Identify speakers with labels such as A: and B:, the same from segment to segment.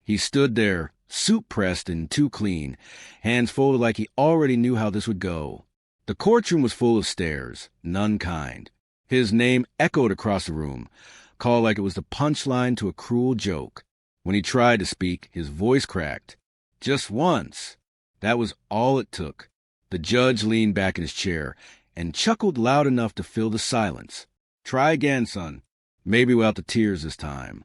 A: He stood there, suit pressed and too clean, hands folded like he already knew how this would go. The courtroom was full of stares, none kind. His name echoed across the room, called like it was the punchline to a cruel joke. When he tried to speak, his voice cracked. Just once. That was all it took. The judge leaned back in his chair and chuckled loud enough to fill the silence. Try again, son. Maybe without the tears this time.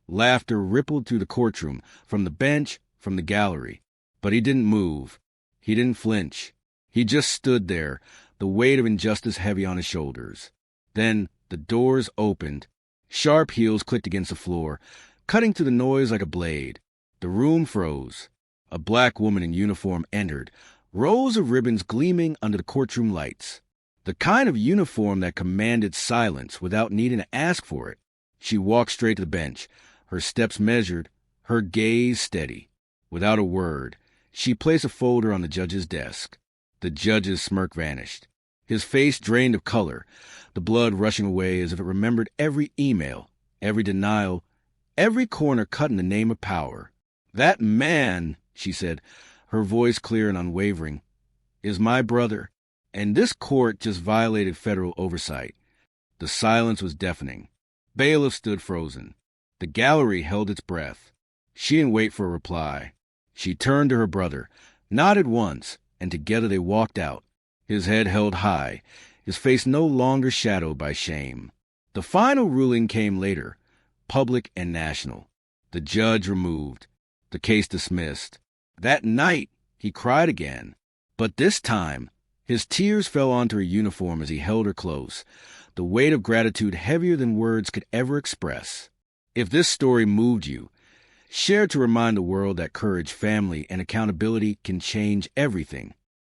A: Laughter rippled through the courtroom, from the bench, from the gallery. But he didn't move. He didn't flinch. He just stood there, the weight of injustice heavy on his shoulders. Then the doors opened. Sharp heels clicked against the floor, cutting through the noise like a blade. The room froze. A black woman in uniform entered, rows of ribbons gleaming under the courtroom lights. The kind of uniform that commanded silence without needing to ask for it. She walked straight to the bench, her steps measured, her gaze steady. Without a word, she placed a folder on the judge's desk. The judge's smirk vanished. His face drained of color, the blood rushing away as if it remembered every email, every denial, every corner cut in the name of power. "That man," she said, her voice clear and unwavering, "is my brother, and this court just violated federal oversight." The silence was deafening. Bailiff stood frozen. The gallery held its breath. She didn't wait for a reply. She turned to her brother, nodded once, and together they walked out, his head held high, his face no longer shadowed by shame. The final ruling came later, public and national. The judge removed. The case dismissed. That night, he cried again. But this time, his tears fell onto her uniform as he held her close, the weight of gratitude heavier than words could ever express. If this story moved you, share to remind the world that courage, family, and accountability can change everything.